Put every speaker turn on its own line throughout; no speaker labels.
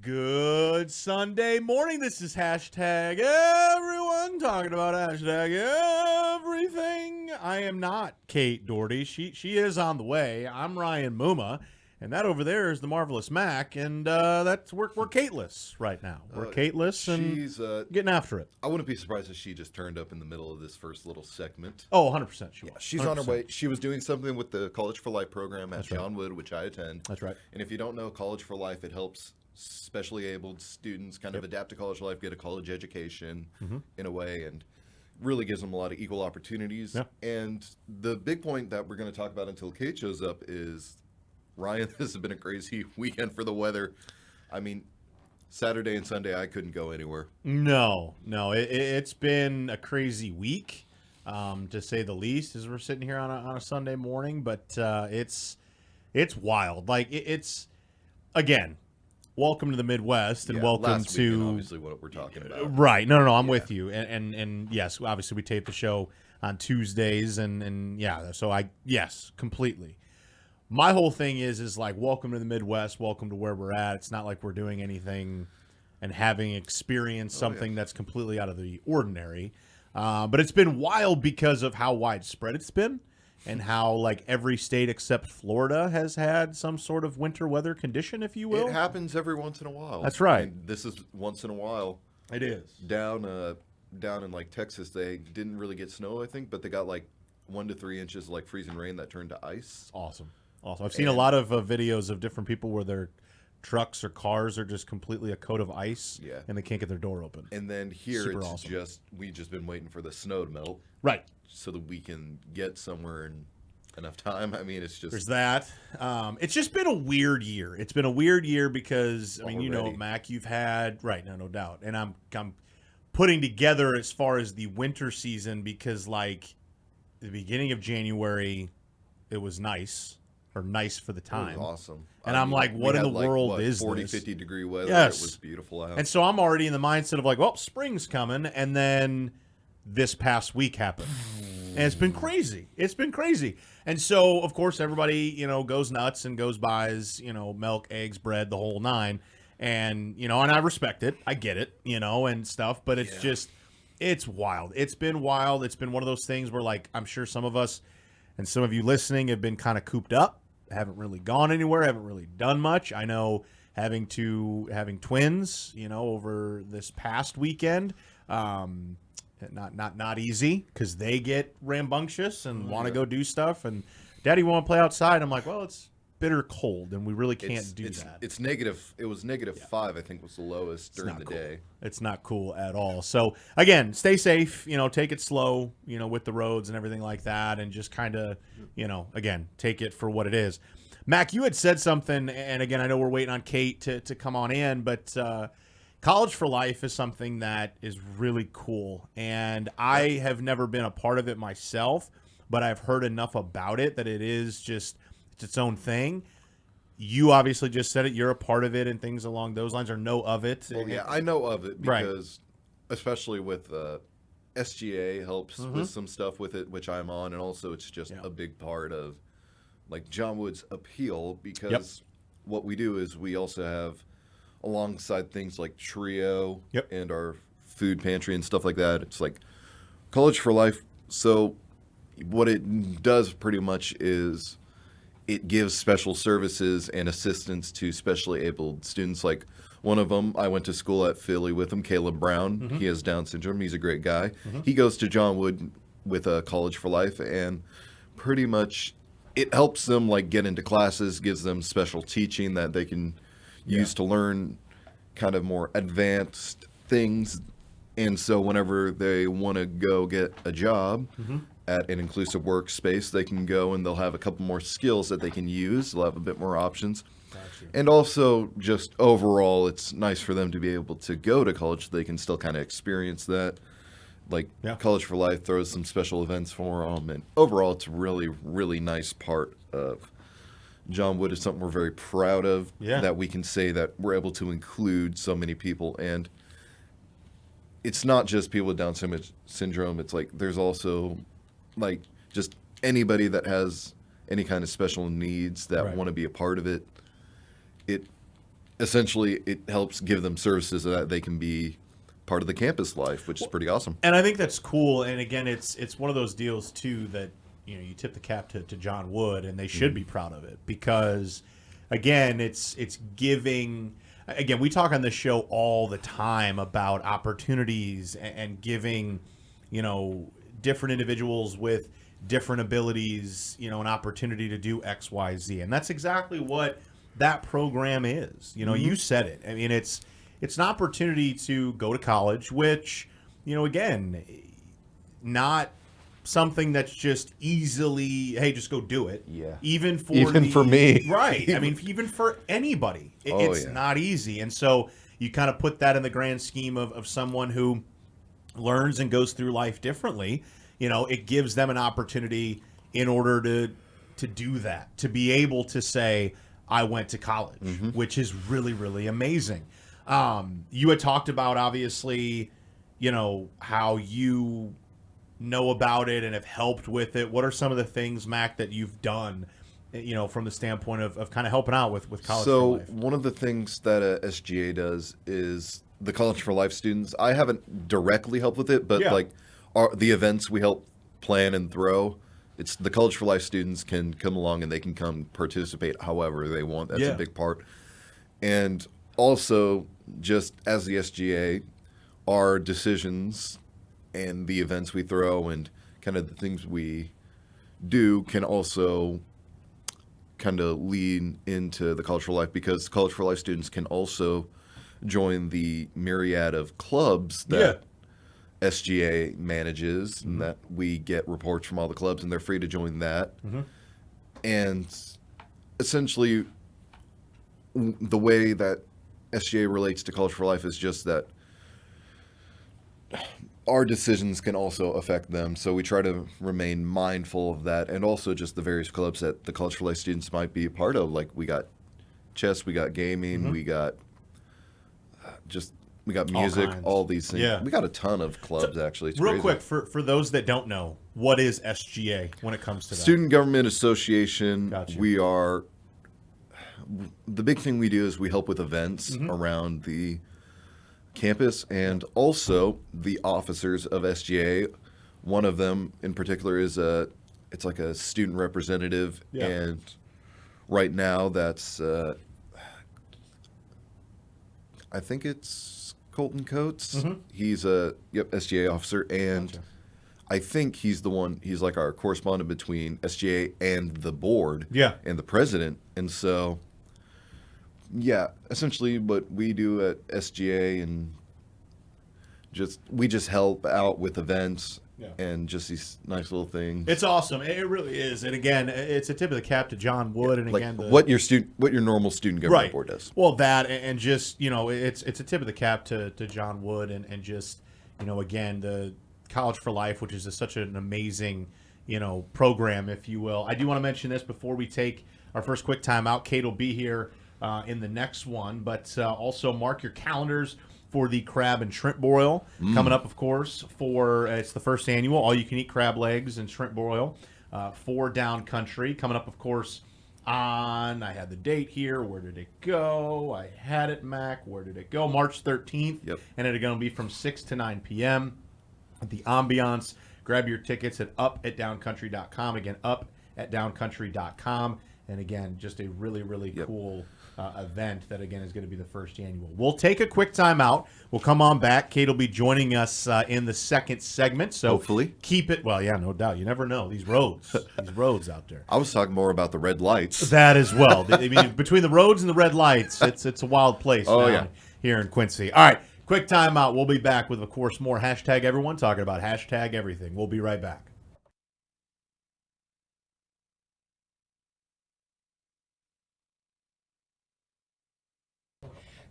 Good Sunday morning. This is hashtag everyone talking about hashtag everything. I am not Kate Doherty. She is on the way. I'm Ryan Muma, and that over there is the marvelous Mac, and we're Kateless right now. We're Kateless and
She's
getting after it.
I wouldn't be surprised if she just turned up in the middle of this first little segment.
Oh, 100% she was.
She's on her
100%.
way. She was doing something with the College for Life program at
That's right.
John Wood, which I attend.
That's right.
And if you don't know, College for Life, it helps specially abled students kind of adapt to college life, get a college education in a way, and really gives them a lot of equal opportunities.
Yeah.
And the big point that we're going to talk about until Kate shows up is, Ryan, this has been a crazy weekend for the weather. I mean, Saturday and Sunday, I couldn't go anywhere.
No. It's been a crazy week, to say the least, as we're sitting here on a Sunday morning. But it's wild. Like it's again. Welcome to the Midwest, and welcome
last weekend,
to
obviously what we're talking about.
Right. No. I'm with you. And yes, obviously we tape the show on Tuesdays, and yeah. So completely. My whole thing is like, welcome to the Midwest, welcome to where we're at. It's not like we're doing anything and having experienced something that's completely out of the ordinary. But it's been wild because of how widespread it's been and how like every state except Florida has had some sort of winter weather condition, if you will.
It happens every once in a while.
That's right.
And this is once in a while.
It is.
Down in like Texas, they didn't really get snow, I think, but they got like 1 to 3 inches of like freezing rain that turned to ice.
Awesome. I've seen a lot of videos of different people where their trucks or cars are just completely a coat of ice, and they can't get their door open.
And then here
Super
it's
awesome.
we've just been waiting for the snow to melt,
Right.
so that we can get somewhere in enough time. I mean, it's just
There's that. It's just been a weird year. It's been a weird year because I mean, you know,
Already.
Mac, you've had no doubt, and I'm putting together as far as the winter season because like the beginning of January, it was nice for the time.
It was awesome.
And
I
I'm
mean,
like,
we
what in
had,
the
like,
world is
40,
this?
50 degree weather.
Yes.
It was beautiful out.
And so I'm already in the mindset of like, well, spring's coming, and then this past week happened. And it's been crazy. And so, of course, everybody, goes nuts and goes buys, milk, eggs, bread, the whole nine. And, and I respect it. I get it, and stuff. But it's just, it's wild. It's been wild. It's been one of those things where, like, I'm sure some of us and some of you listening have been kind of cooped up, haven't really gone anywhere, haven't really done much. I know having twins, over this past weekend, not easy because they get rambunctious and want to go do stuff, and Daddy won't play outside. I'm like, well, it's bitter cold and we really can't do that.
It's negative. It was -5, I think, was the lowest during the day.
It's not cool at all. So again, stay safe, take it slow, with the roads and everything like that, and just kind of, again, take it for what it is. Mac, you had said something, and again, I know we're waiting on Kate to come on in, but College for Life is something that is really cool, and I have never been a part of it myself, but I've heard enough about it that it is just its own thing. You obviously just said it. You're a part of it and things along those lines, or know of it.
Well, yeah, I know of it because, especially with SGA helps with some stuff with it, which I'm on, and also it's just a big part of like John Wood's appeal because what we do is we also have, alongside things like Trio and our food pantry and stuff like that, it's like College for Life. So what it does pretty much is it gives special services and assistance to specially abled students. Like one of them, I went to school at Philly with him, Caleb Brown. He has Down syndrome. He's a great guy. He goes to John Wood with College for Life, and pretty much it helps them like get into classes, gives them special teaching that they can use to learn kind of more advanced things. And so whenever they want to go get a job at an inclusive workspace, they can go and they'll have a couple more skills that they can use. They'll have a bit more options. Gotcha. And also just overall, it's nice for them to be able to go to college so they can still kind of experience that. Like College for Life throws some special events for them. And overall, it's a really, really nice part of John Wood. Is something we're very proud of, that we can say that we're able to include so many people. And it's not just people with Down syndrome. It's like there's also like just anybody that has any kind of special needs that want to be a part of it. essentially it helps give them services so that they can be part of the campus life, which is pretty awesome.
And I think that's cool. And again, it's one of those deals too that you tip the cap to John Wood, and they should be proud of it because, again, it's giving. Again, we talk on this show all the time about opportunities and giving, different individuals with different abilities, an opportunity to do X, Y, Z, and that's exactly what that program is. You said it. I mean, it's an opportunity to go to college, which, again, not something that's just easily, hey, just go do it.
Yeah.
Even for
me.
Right. I mean, even for anybody, it's not easy. And so you kind of put that in the grand scheme of someone who learns and goes through life differently. It gives them an opportunity in order to do that, to be able to say, I went to college, which is really, really amazing. You had talked about, obviously, how you know about it and have helped with it. What are some of the things, Mac, that you've done, from the standpoint of kind of helping out with College for Life?
So one of the things that SGA does is the College for Life students. I haven't directly helped with it, but the events we help plan and throw, it's the College for Life students can come along and they can come participate however they want. That's a big part. And also, just as the SGA, our decisions and the events we throw and kind of the things we do can also kind of lean into the College for Life, because College for Life students can also join the myriad of clubs that SGA manages, and that we get reports from all the clubs, and they're free to join that. And essentially, the way that SGA relates to College for Life is just that our decisions can also affect them, so we try to remain mindful of that, and also just the various clubs that the College for Life students might be a part of. Like, we got chess, we got gaming, we got we got music, all these things.
Yeah.
We got a ton of clubs, actually. It's
real
crazy.
quick, for those that don't know, what is SGA when it comes to that?
Student Government Association.
Gotcha.
We are the big thing we do is we help with events around the campus, and also the officers of SGA. One of them in particular is it's like a student representative, and right now that's I think it's Colton Coates. He's a SGA officer, and I think he's like our correspondent between SGA and the board and the president. And so essentially what we do at SGA, and we just help out with events and just these nice little things.
It's awesome. It really is. And again, it's a tip of the cap to John Wood. And
like
again,
what your normal student government board does.
Well, that and just it's a tip of the cap to John Wood and just again, the College for Life, which is such an amazing program, if you will. I do want to mention this before we take our first quick timeout. Kate will be here in the next one, but also mark your calendars for the crab and shrimp broil coming up, of course, for it's the first annual all-you-can-eat crab legs and shrimp broil for Down Country. Coming up, of course, on, I had the date here. Where did it go? I had it, Mac. Where did it go? March 13th.
Yep.
And it's going to be from 6 to 9 p.m. at the Ambiance. Grab your tickets at up@downcountry.com. Again, up@downcountry.com. And again, just a really, really cool event that, again, is going to be the first annual. We'll take a quick time out. We'll come on back. Kate will be joining us in the second segment. So
hopefully.
Keep it. Well, yeah, no doubt. You never know. These roads out there.
I was talking more about the red lights.
That as well. I mean, between the roads and the red lights, it's a wild place here in Quincy. All right, quick time out. We'll be back with, of course, more Hashtag Everyone, talking about Hashtag Everything. We'll be right back.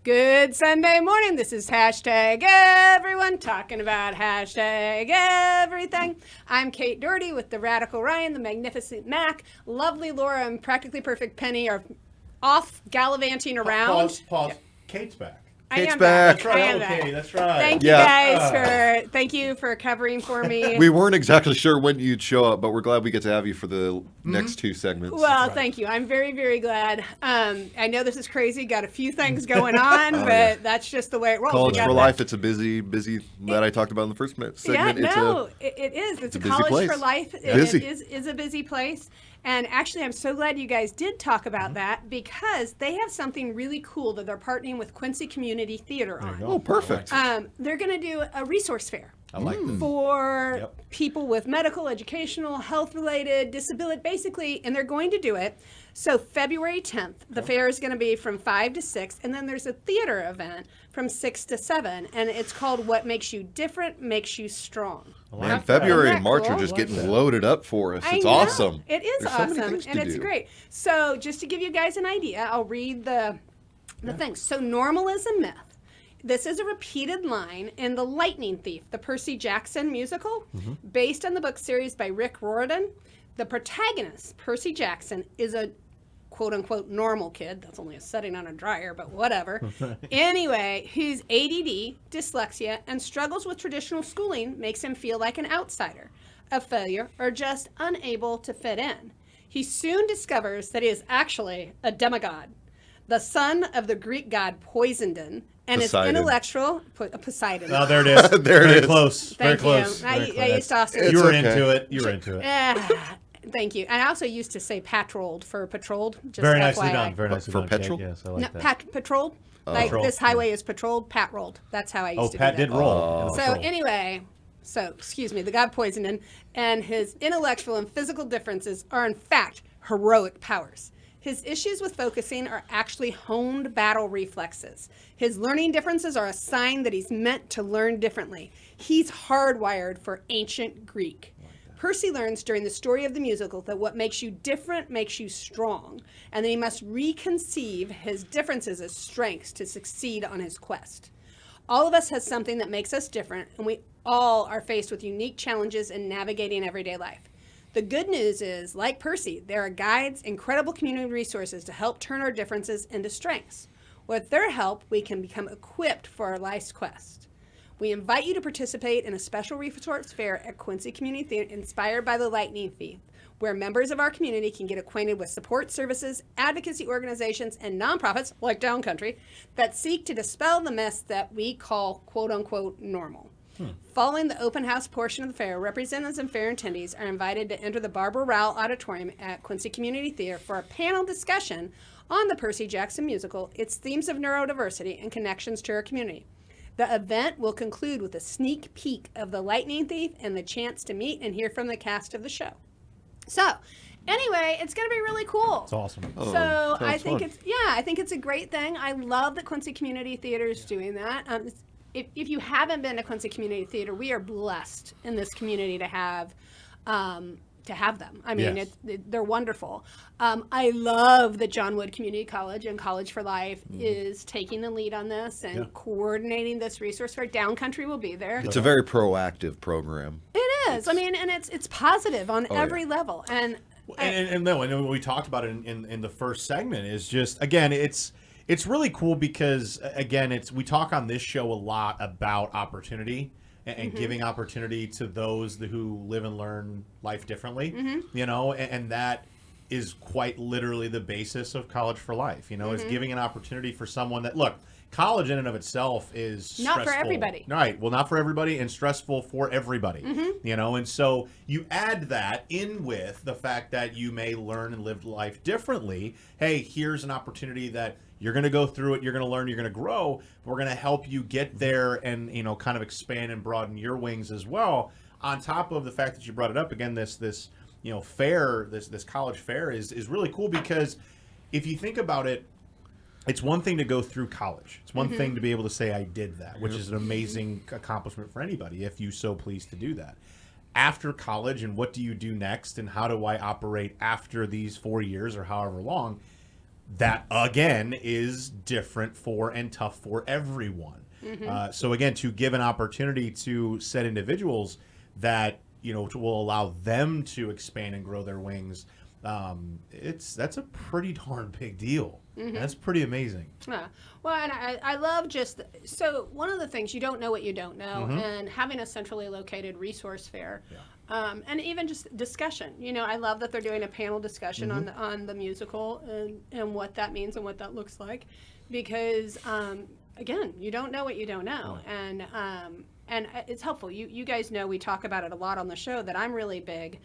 Good Sunday morning. This is Hashtag Everyone, talking about Hashtag Everything. I'm Kate Doherty with the Radical Ryan, the Magnificent Mac, lovely Laura, and Practically Perfect Penny are off gallivanting around.
Pause. Yeah. Kate's back.
Kate's back.
That's right.
I am
Okay,
back.
that's right.
Thank you for covering for me.
We weren't exactly sure when you'd show up, but we're glad we get to have you for the next 2 segments.
Well, thank you. I'm very, very glad. I know this is crazy. Got a few things going on, but that's just the way it rolls.
College for Life. It's a busy that I talked about in the first segment.
It is. It's a
busy
College
place.
for Life.
Busy.
It is a busy place. And actually, I'm so glad you guys did talk about that because they have something really cool that they're partnering with Quincy Community Theater on.
Oh, perfect.
They're going to do a resource fair.
I like that.
For people with medical, educational, health-related, disability, basically, and they're going to do it. So February 10th, the fair is going to be from 5 to 6, and then there's a theater event from 6 to 7, and it's called What Makes You Different Makes You Strong.
Man, February
Isn't
and
that
March
cool?
are just getting loaded up for us.
I
It's
know.
awesome.
It is
There's so many
awesome,
things
and
to
it's
do.
great. So just to give you guys an idea, I'll read the things. So normal is a myth. This is a repeated line in The Lightning Thief, the Percy Jackson musical, based on the book series by Rick Riordan. The protagonist, Percy Jackson, is a quote-unquote normal kid. That's only a setting on a dryer, but whatever. Anyway, whose ADD, dyslexia, and struggles with traditional schooling makes him feel like an outsider, a failure, or just unable to fit in. He soon discovers that he is actually a demigod, the son of the Greek god Poseidon, and
Poseidon.
his intellectual Poseidon.
Oh, there it is.
There it
Very
is.
close.
Thank
Very
you.
close.
I
Very close.
used to also
It's
You were
okay.
into it. You were into it.
Thank you. And I also used to say patrolled for patrolled. Just
Very
FYI.
nicely done. Very nicely
For
done.
petrol?
Kate. Yes, I
No,
like that.
patrolled. Like
Patrolled,
this highway is patrolled, pat rolled. That's how I used
Oh,
to
Pat
do
did
that.
roll.
So anyway, excuse me, the god Poseidon and his intellectual and physical differences are in fact heroic powers. His issues with focusing are actually honed battle reflexes. His learning differences are a sign that he's meant to learn differently. He's hardwired for ancient Greek. Percy learns during the story of the musical that what makes you different makes you strong, and that he must reconceive his differences as strengths to succeed on his quest. All of us has something that makes us different, and we all are faced with unique challenges in navigating everyday life. The good news is, like Percy, there are guides, incredible community resources to help turn our differences into strengths. With their help, we can become equipped for our life's quest. We invite you to participate in a special resource fair at Quincy Community Theater inspired by The Lightning Thief, where members of our community can get acquainted with support services, advocacy organizations, and nonprofits, like Downcountry, that seek to dispel the myths that we call quote-unquote normal. Following the open house portion of the fair, representatives and fair attendees are invited to enter the Barbara Rowell Auditorium at Quincy Community Theater for a panel discussion on the Percy Jackson musical, its themes of neurodiversity, and connections to our community. The event will conclude with a sneak peek of The Lightning Thief and the chance to meet and hear from the cast of the show. So, anyway, it's going to be really cool.
It's awesome.
So I
sounds
think
fun.
I think it's a great thing. I love that Quincy Community Theater is doing that. If you haven't been to Quincy Community Theater, we are blessed in this community to have them. I mean,
Yes.
they're wonderful. I love that John Wood Community College and College for Life is taking the lead on this and coordinating this resource fair. Downcountry will be there.
It's a very proactive program.
It is. I mean, and it's positive on every level. And
And what we talked about it in the first segment is just, again, it's really cool because, again, we talk on this show a lot about opportunity and giving opportunity to those who live and learn life differently, you know, and that is quite literally the basis of College for Life, you know, is giving an opportunity for someone that, look, college in and of itself is
Not for
stressful.
everybody.
Right. Well, not for everybody and stressful for everybody, you know, and so you add that in with the fact that you may learn and live life differently. Hey, here's an opportunity that you're going to go through it, you're going to learn, you're going to grow. We're going to help you get there and, you know, kind of expand and broaden your wings as well. On top of the fact that you brought it up again, this you know, fair, this college fair is really cool because if you think about it, it's one thing to go through college. It's one thing to be able to say I did that, which is an amazing accomplishment for anybody if you so please to do that. After college, and what do you do next, and how do I operate after these 4 years or however long? That again is different for and tough for everyone. So again, to give an opportunity to set individuals that, you know, will allow them to expand and grow their wings that's a pretty darn big deal. That's pretty amazing.
Yeah. Well, and I love so one of the things, you don't know what you don't know, and having a centrally located resource fair, and even just discussion. I love that they're doing a panel discussion on the musical and what that means and what that looks like, because again, you don't know what you don't know, and it's helpful. You guys know we talk about it a lot on the show, that I'm really big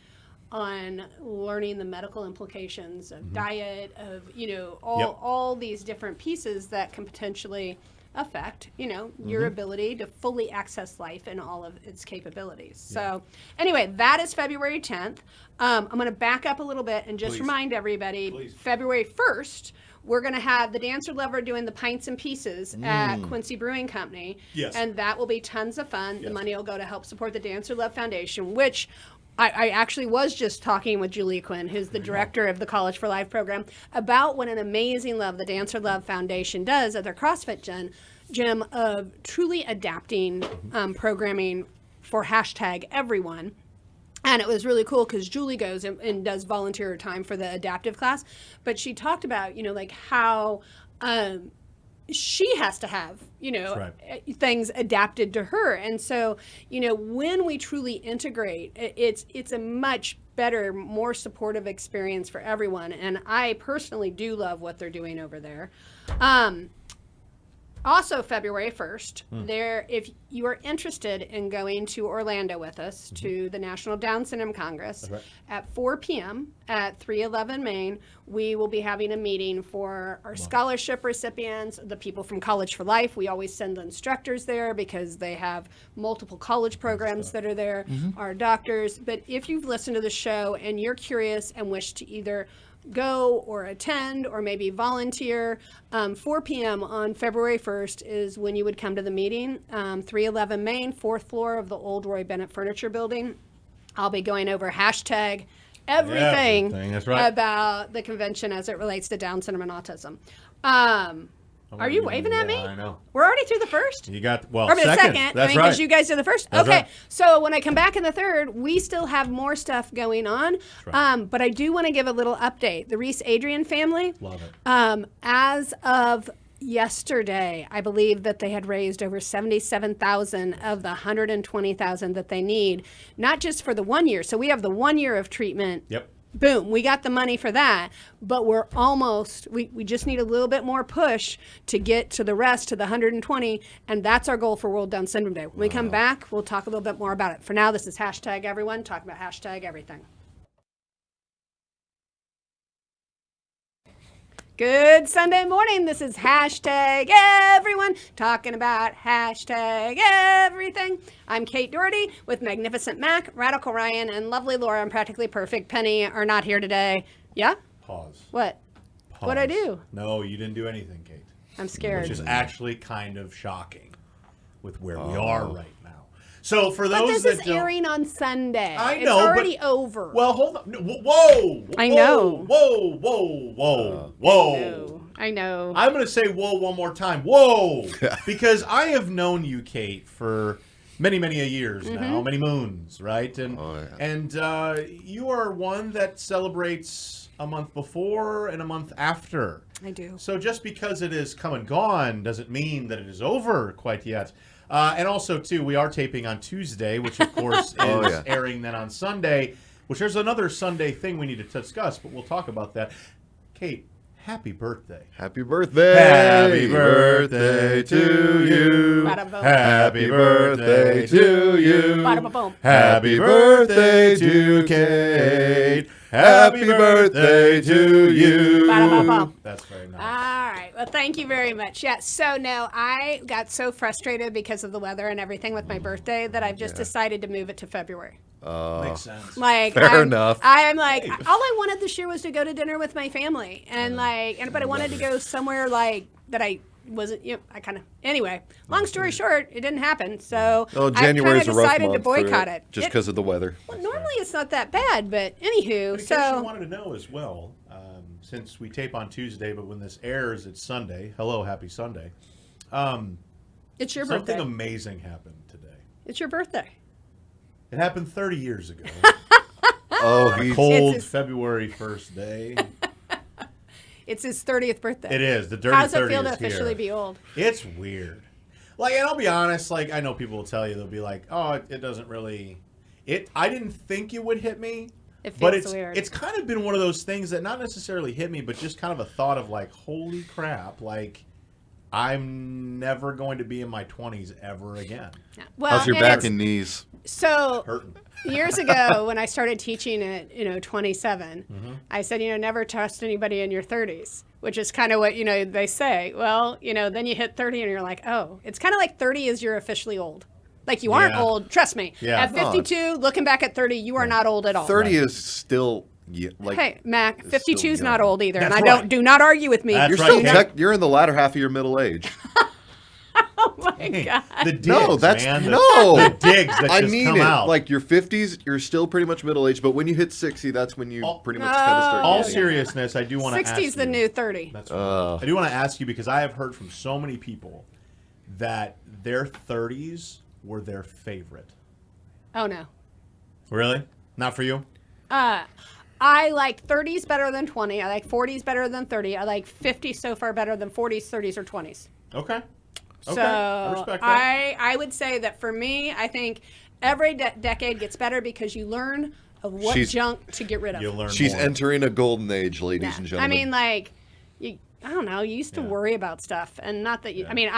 on learning the medical implications of diet, of all these different pieces that can potentially affect your ability to fully access life and all of its capabilities. So anyway, that is February 10th. I'm going to back up a little bit and just remind everybody, February 1st, we're going to have the Dancer Lover doing the Pints and Pieces at Quincy Brewing Company.
Yes.
And that will be tons of fun. Yes. The money will go to help support the Dancer Love Foundation, which I actually was just talking with Julia Quinn, who's the director of the College for Life program, about what an amazing love the Dancer Love Foundation does at their CrossFit gym of truly adapting programming for #everyone. And it was really cool because Julie goes and does volunteer time for the adaptive class. But she talked about, like how she has to have, things adapted to her. And so, when we truly integrate, it's a much better, more supportive experience for everyone. And I personally do love what they're doing over there. Also, February 1st, if you are interested in going to Orlando with us to the National Down Syndrome Congress at 4 p.m. at 311 Main, we will be having a meeting for our scholarship recipients, the people from College for Life. We always send the instructors there because they have multiple college programs that are there, our doctors. But if you've listened to the show and you're curious and wish to either go or attend or maybe volunteer, 4 p.m. on February 1st is when you would come to the meeting, 311 Main, 4th floor of the old Roy Bennett Furniture Building. I'll be going over everything
That's right.
about the convention as it relates to Down syndrome and autism. Are you waving at me?
I know.
We're already through the first?
You got,
Or the second.
That's right.
Because you guys did the first.
That's
okay.
right.
So when I come back in the third, we still have more stuff going on.
Right.
But I do want to give a little update. The Reese Adrian family.
Love it.
As of yesterday, I believe that they had raised over $77,000 of the $120,000 that they need, not just for the 1 year. So we have the 1 year of treatment.
Yep.
Boom, we got the money for that, but we're almost, we just need a little bit more push to get to the rest, to the 120, and that's our goal for World Down Syndrome Day. When we come back, we'll talk a little bit more about it. For now, this is #everyone, talking about #everything. Good Sunday morning. This is #everyone, talking about #everything. I'm Kate Doherty with Magnificent Mac, Radical Ryan, and lovely Laura and Practically Perfect Penny are not here today. Yeah?
Pause.
What?
Pause.
What'd I do?
No, you didn't do anything, Kate.
I'm scared.
Which is actually kind of shocking with where we are right now. So for
But
those
this is
that don't,
airing on Sunday.
I know,
It's already
but-
over.
well, hold on. Whoa!
I know.
Whoa!
I know.
I'm going to say whoa one more time. Whoa! Because I have known you, Kate, for many, many a years now, many moons, right? And and you are one that celebrates a month before and a month after.
I do.
So just because it is come and gone doesn't mean that it is over quite yet. And also, too, we are taping on Tuesday, which, of course, is airing then on Sunday, which there's another Sunday thing we need to discuss, but we'll talk about that. Kate, happy birthday.
Happy birthday.
Happy birthday to you.
Bada-boom.
Happy birthday to you.
Bada-ba-boom.
Happy birthday to Kate. Happy birthday to you.
Bada-ba-boom.
That's very nice.
All right. Well, thank you very much. Yeah. So no, I got so frustrated because of the weather and everything with my birthday that I've just decided to move it to February.
Makes sense.
Like,
Fair enough.
I'm like, all I wanted this year was to go to dinner with my family, and but I wanted to go somewhere like that I wasn't. I kind of. Anyway, long story short, it didn't happen. So
Oh,
I
January's
kind
a
of
rough
decided to
month for
boycott it.
just because of the weather.
Well, normally it's not that bad, but anywho,
But in case you
so
wanted to know as well, since we tape on Tuesday, but when this airs, it's Sunday. Hello, happy Sunday.
it's your
Something
birthday.
amazing happened today.
It's your birthday.
It happened 30 years ago.
Oh,
On a
he's
cold
his-
February 1st day.
It's his 30th birthday.
It is. The dirty
How's
30
it feel to
is
officially
here.
be old?
It's weird. Like, and I'll be honest, like, I know people will tell you, they'll be like, oh, it doesn't really... I didn't think it would hit me.
It feels
But it's
weird.
it's kind of been one of those things that not necessarily hit me, but just kind of a thought of like, holy crap, like I'm never going to be in my 20s ever again.
Well,
how's your
and
back
it's-
and knees?
So
Hurting.
years ago, when I started teaching at 27,
Mm-hmm.
I said, never trust anybody in your 30s, which is kind of what they say. Well, then you hit 30 and you're like, oh, it's kind of like 30 is you're officially old. Like you aren't
Yeah.
old. Trust me.
Yeah.
At 52, looking back at 30, you are not old at all.
30 is still like
Hey, Mac, 52 is
young.
not old either, and
That's
I
right.
do not argue with me.
That's
you're
right,
still
Kate.
you're in the latter half of your middle age.
Oh my god.
The digs,
No, that's
man.
no.
The digs that
I
just
mean
come
it.
out.
Like your 50s, you're still pretty much middle aged, but when you hit 60, that's when you pretty much kind of start.
all
getting-
seriousness, I do want to ask
60's the
you-
new 30.
That's right. I do want to ask you because I have heard from so many people that their 30s were their favorite.
Oh no.
Really? Not for you?
I like 30s better than 20. I like 40s better than 30. I like 50 so far better than 40s, 30s, or 20s.
Okay. Okay.
So
I respect that.
I would say that for me, I think every decade gets better because you learn of what
She's-
junk to get rid of.
You'll learn
She's
more.
entering a golden age, ladies
Yeah.
and
I
gentlemen.
mean, like, I don't know. You used to
Yeah.
worry about stuff, and not that you.
Yeah.
I mean,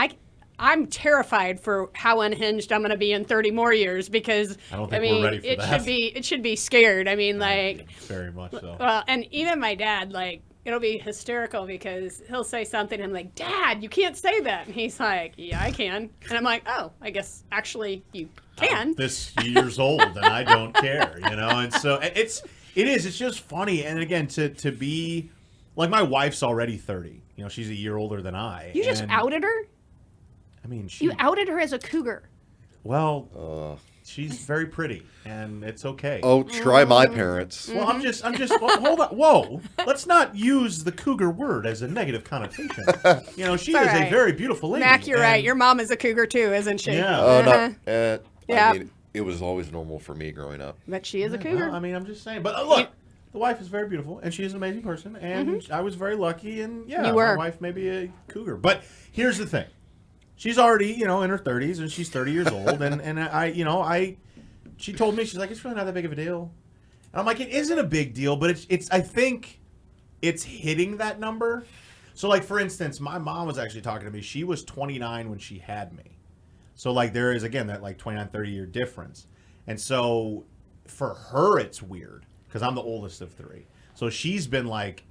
I'm terrified for how unhinged I'm going to be in 30 more years because
I don't think we're ready for
it
that.
should be scared. I mean, like,
Very much so.
well, and even my dad, like, it'll be hysterical because he'll say something and I'm like, Dad, you can't say that. And he's like, yeah, I can. And I'm like, oh, I guess actually you can.
I'm this years old and I don't care, And so it's just funny. And again, to be like my wife's already 30. She's a year older than I.
You just
and,
outed her?
I mean, she.
You outed her as a cougar.
Well, she's very pretty, and it's okay.
oh, try my parents.
Well, I'm just. Well, hold on. Whoa. Let's not use the cougar word as a negative connotation. She
all
is a
right.
very beautiful lady.
Mac, you're right.
and-
Your mom is a cougar too, isn't she?
Yeah.
Oh,
Uh-huh.
no.
Yeah.
I mean, it was always normal for me growing up.
But she is a cougar.
Well, I mean, I'm just saying. But look, the wife is very beautiful, and she's an amazing person, and I was very lucky, and yeah,
You were.
my wife may be a cougar. But here's the thing. She's already, in her 30s, and she's 30 years old, and she told me, she's like, it's really not that big of a deal. And I'm like, it isn't a big deal, but I think it's hitting that number. So, like, for instance, my mom was actually talking to me. She was 29 when she had me. So, like, there is, again, that, like, 29, 30-year difference. And so, for her, it's weird, because I'm the oldest of three. So, she's been like,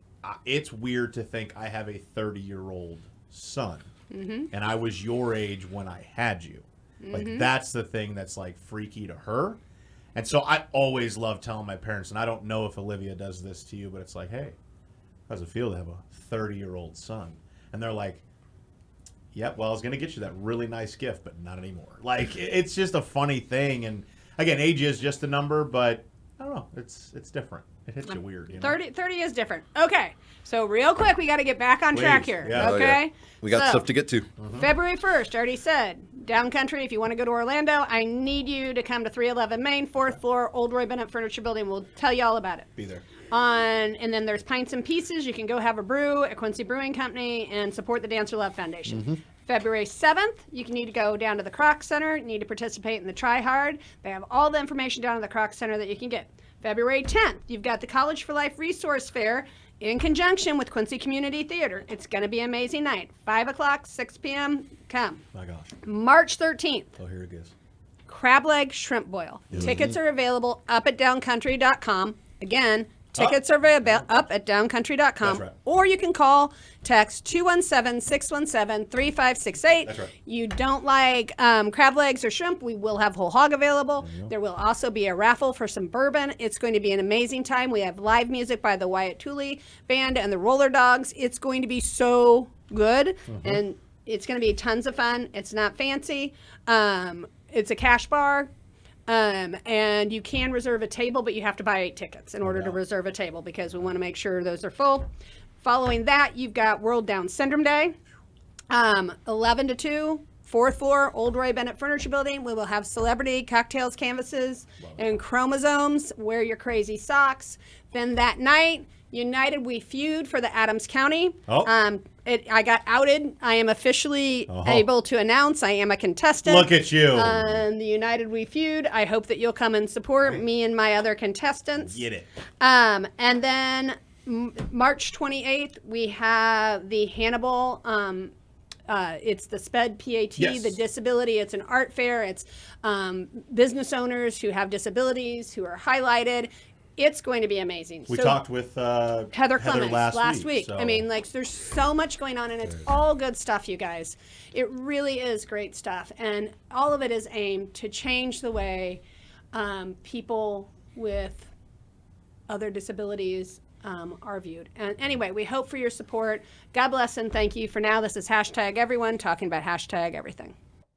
it's weird to think I have a 30-year-old son. And I was your age when I had you. Like, that's the thing that's, like, freaky to her. And so I always love telling my parents, and I don't know if Olivia does this to you, but it's like, hey, how does it feel to have a 30-year-old son? And they're like, yep, well, I was going to get you that really nice gift, but not anymore. Like, it's just a funny thing. And, again, age is just a number, but I don't know. It's different. It hits you weird.
30 is different. Okay. So real quick, we got to get back on track
Please.
here.
Yeah.
Okay.
Oh, yeah. We got
So,
stuff to get to.
February 1st, already said. Downcountry, if you want to go to Orlando, I need you to come to 311 Main, 4th floor, Old Roy Bennett Furniture Building. We'll tell you all about it.
Be there.
And then there's Pints and Pieces. You can go have a brew at Quincy Brewing Company and support the Dancer Love Foundation. February 7th, you need to go down to the Kroc Center. You need to participate in the Try Hard. They have all the information down at the Kroc Center that you can get. February 10th, you've got the College for Life Resource Fair in conjunction with Quincy Community Theater. It's going to be an amazing night. 5 o'clock, 6 p.m. Come.
My gosh.
March 13th,
Oh, here it is.
Crab Leg Shrimp Boil. Tickets are available up at downcountry.com. Again, tickets are available up at downcountry.com.
That's right.
Or you can call, text 217-617-3568.
That's right.
You don't like crab legs or shrimp, we will have whole hog available. There will also be a raffle for some bourbon. It's going to be an amazing time. We have live music by the Wyatt Tooley Band and the Roller Dogs. It's going to be so good. And it's going to be tons of fun. It's not fancy. It's a cash bar. And you can reserve a table, but you have to buy 8 tickets in order to reserve a table because we want to make sure those are full. Following that, you've got World Down Syndrome Day, 11 to 2, 4th floor, Old Roy Bennett Furniture Building. We will have celebrity cocktails, canvases, and chromosomes. Wear your crazy socks. Then that night, United We Feud for the Adams County.
Oh.
I got outed. I am officially able to announce I am a contestant.
Look at you.
The United We Feud. I hope that you'll come and support me and my other contestants.
Get it.
And then March 28th, we have the Hannibal. It's the SPED PAT,
Yes.
the disability. It's an art fair. It's business owners who have disabilities who are highlighted. It's going to be amazing.
We
So
talked with
Heather Clemens last week.
So.
I mean, like, there's so much going on, and it's all good stuff, you guys. It really is great stuff, and all of it is aimed to change the way people with other disabilities are viewed. And anyway, we hope for your support. God bless and thank you. For now, this is #everyone talking about #everything.